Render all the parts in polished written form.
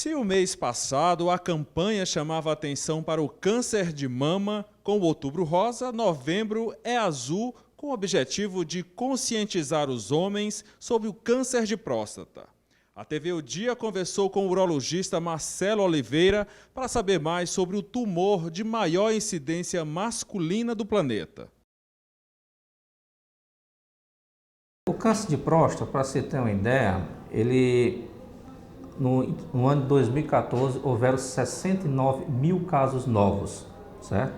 Se o mês passado a campanha chamava atenção para o câncer de mama, com o Outubro Rosa, novembro é azul, com o objetivo de conscientizar os homens sobre o câncer de próstata. A TV O Dia conversou com o urologista Marcelo Oliveira para saber mais sobre o tumor de maior incidência masculina do planeta. O câncer de próstata, para você ter uma ideia, no ano de 2014 houveram 69 mil casos novos, certo?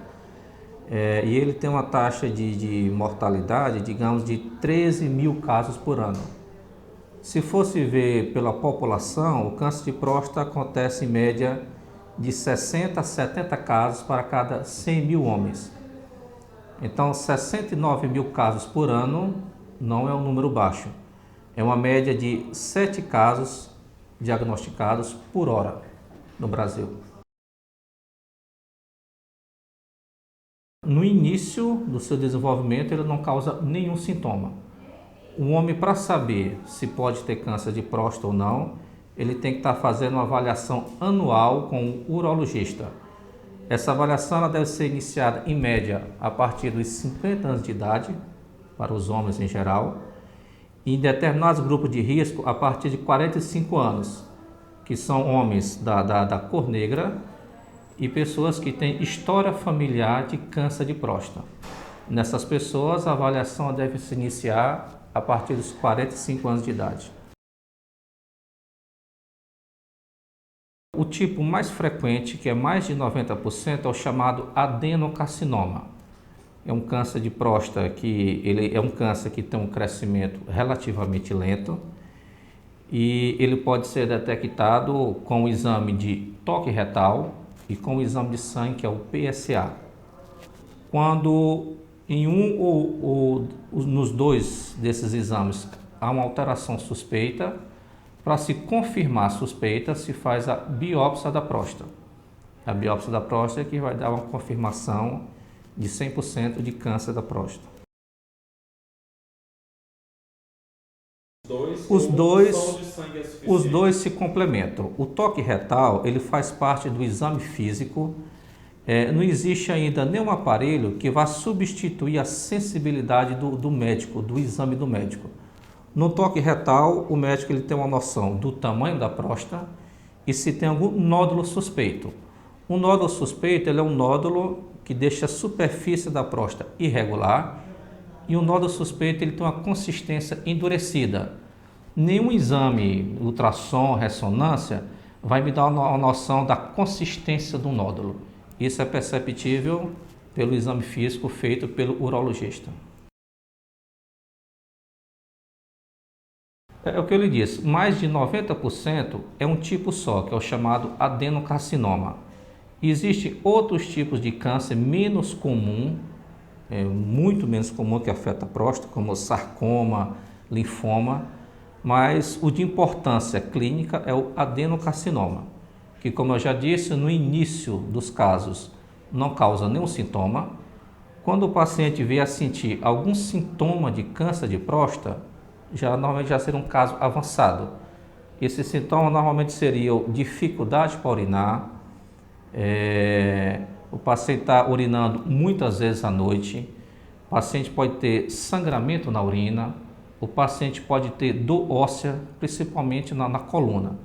E ele tem uma taxa de mortalidade, digamos, de 13 mil casos por ano. Se fosse ver pela população, o câncer de próstata acontece em média de 60 a 70 casos para cada 100 mil homens. Então, 69 mil casos por ano não é um número baixo. É uma média de 7 casos diagnosticados por hora no Brasil. No início do seu desenvolvimento, ele não causa nenhum sintoma. O homem, para saber se pode ter câncer de próstata ou não, ele tem que estar fazendo uma avaliação anual com o urologista. Essa avaliação ela deve ser iniciada, em média, a partir dos 50 anos de idade, para os homens em geral, e em determinados grupos de risco, a partir de 45 anos, que são homens da cor negra e pessoas que têm história familiar de câncer de próstata. Nessas pessoas, a avaliação deve se iniciar a partir dos 45 anos de idade. O tipo mais frequente, que é mais de 90%, é o chamado adenocarcinoma. É um câncer de próstata ele é um câncer que tem um crescimento relativamente lento e ele pode ser detectado com o exame de toque retal e com o exame de sangue, que é o PSA. Quando em nos dois desses exames há uma alteração suspeita, para se confirmar a suspeita, se faz a biópsia da próstata. A biópsia da próstata é que vai dar uma confirmação de 100% de câncer da próstata. Os dois se complementam. O toque retal ele faz parte do exame físico. Não existe ainda nenhum aparelho que vá substituir a sensibilidade do médico, do exame do médico. No toque retal, o médico ele tem uma noção do tamanho da próstata e se tem algum nódulo suspeito. Um nódulo suspeito ele é um nódulo que deixa a superfície da próstata irregular e o nódulo suspeito ele tem uma consistência endurecida. Nenhum exame, ultrassom, ressonância, vai me dar uma noção da consistência do nódulo. Isso é perceptível pelo exame físico feito pelo urologista. É o que eu lhe disse, mais de 90% é um tipo só, que é o chamado adenocarcinoma. Existem outros tipos de câncer menos comum, muito menos comum, que afeta a próstata, como sarcoma, linfoma, mas o de importância clínica é o adenocarcinoma, que, como eu já disse, no início dos casos não causa nenhum sintoma. Quando o paciente vier a sentir algum sintoma de câncer de próstata, normalmente já seria um caso avançado. Esse sintoma normalmente seria dificuldade para urinar, o paciente está urinando muitas vezes à noite, o paciente pode ter sangramento na urina, o paciente pode ter dor óssea, principalmente na coluna.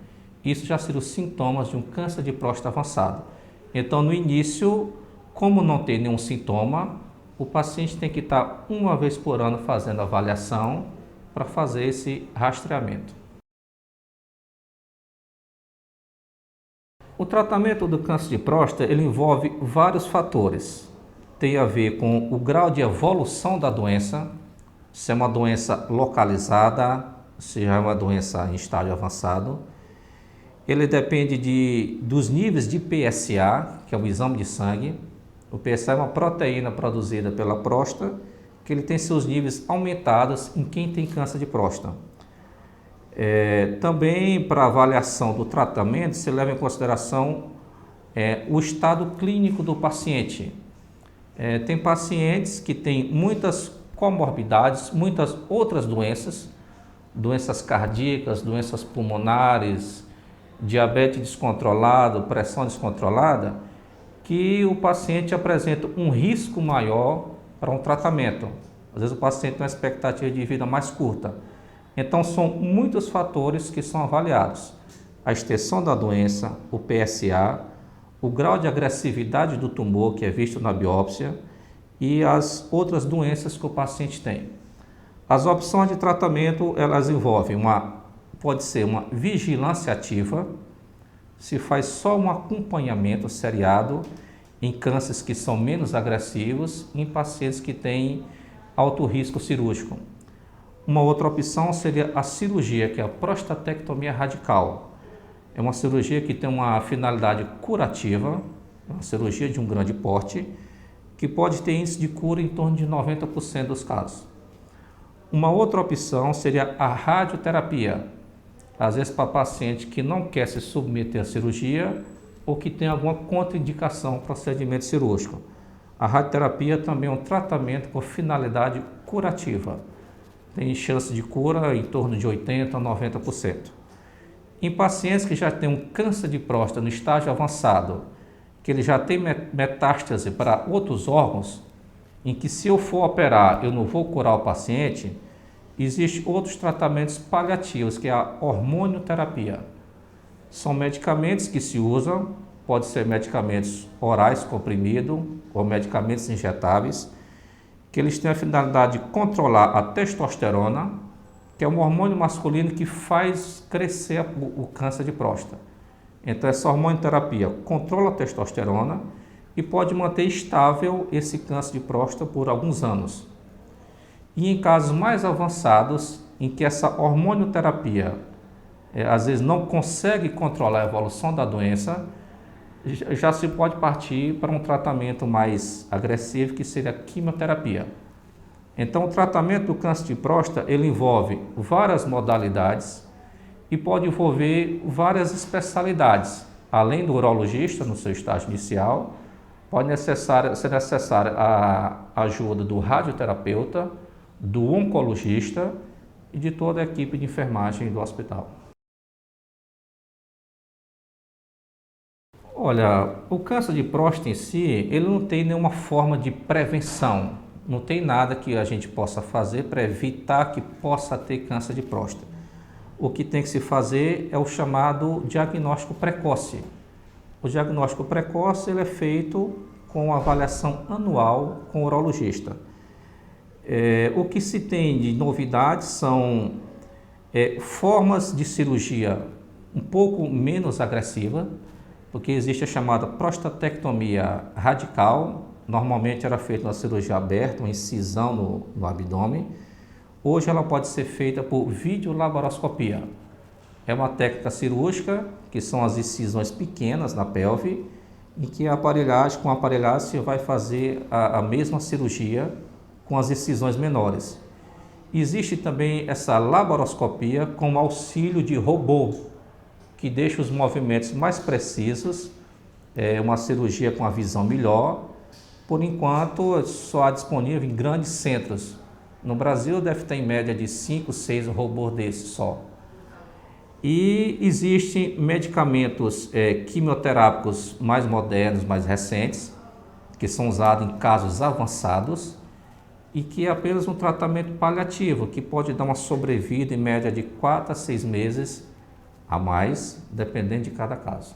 Isso já seriam os sintomas de um câncer de próstata avançado. Então, no início, como não tem nenhum sintoma, o paciente tem que estar uma vez por ano fazendo avaliação para fazer esse rastreamento. O tratamento do câncer de próstata ele envolve vários fatores. Tem a ver com o grau de evolução da doença, se é uma doença localizada, se já é uma doença em estágio avançado. Ele depende dos níveis de PSA, que é o exame de sangue. O PSA é uma proteína produzida pela próstata, que ele tem seus níveis aumentados em quem tem câncer de próstata. Também para avaliação do tratamento se leva em consideração o estado clínico do paciente. Tem pacientes que têm muitas comorbidades, muitas outras doenças cardíacas, doenças pulmonares, diabetes descontrolado, pressão descontrolada, que o paciente apresenta um risco maior para um tratamento. Às vezes o paciente tem uma expectativa de vida mais curta. Então são muitos fatores que são avaliados. A extensão da doença, o PSA, o grau de agressividade do tumor que é visto na biópsia e as outras doenças que o paciente tem. As opções de tratamento, elas envolvem pode ser uma vigilância ativa, se faz só um acompanhamento seriado em cânceres que são menos agressivos e em pacientes que têm alto risco cirúrgico. Uma outra opção seria a cirurgia, que é a prostatectomia radical. É uma cirurgia que tem uma finalidade curativa, uma cirurgia de um grande porte, que pode ter índice de cura em torno de 90% dos casos. Uma outra opção seria a radioterapia, às vezes para paciente que não quer se submeter à cirurgia ou que tem alguma contraindicação ao procedimento cirúrgico. A radioterapia também é um tratamento com finalidade curativa. Tem chance de cura em torno de 80% a 90%. Em pacientes que já têm um câncer de próstata no estágio avançado, que ele já tem metástase para outros órgãos, em que se eu for operar eu não vou curar o paciente, existem outros tratamentos paliativos, que é a hormonioterapia. São medicamentos que se usam, pode ser medicamentos orais comprimidos ou medicamentos injetáveis, que eles têm a finalidade de controlar a testosterona, que é um hormônio masculino que faz crescer o câncer de próstata. Então essa hormonioterapia controla a testosterona e pode manter estável esse câncer de próstata por alguns anos. E em casos mais avançados, em que essa hormonioterapia às vezes não consegue controlar a evolução da doença, já se pode partir para um tratamento mais agressivo, que seria a quimioterapia. Então o tratamento do câncer de próstata, ele envolve várias modalidades e pode envolver várias especialidades. Além do urologista, no seu estágio inicial, pode ser necessária a ajuda do radioterapeuta, do oncologista e de toda a equipe de enfermagem do hospital. Olha, o câncer de próstata em si, ele não tem nenhuma forma de prevenção. Não tem nada que a gente possa fazer para evitar que possa ter câncer de próstata. O que tem que se fazer é o chamado diagnóstico precoce. O diagnóstico precoce ele é feito com avaliação anual com o urologista. O que se tem de novidades são formas de cirurgia um pouco menos agressiva, porque existe a chamada prostatectomia radical, normalmente era feita uma cirurgia aberta, uma incisão no abdômen. Hoje ela pode ser feita por videolaparoscopia. É uma técnica cirúrgica, que são as incisões pequenas na pelve, em que com a aparelhagem você vai fazer a mesma cirurgia com as incisões menores. Existe também essa laparoscopia com auxílio de robô, que deixa os movimentos mais precisos, uma cirurgia com a visão melhor. Por enquanto, só há disponível em grandes centros. No Brasil deve ter em média de 5, 6 robôs desses só. E existem medicamentos quimioterápicos mais modernos, mais recentes, que são usados em casos avançados e que é apenas um tratamento paliativo, que pode dar uma sobrevida em média de 4 a 6 meses a mais, dependendo de cada caso.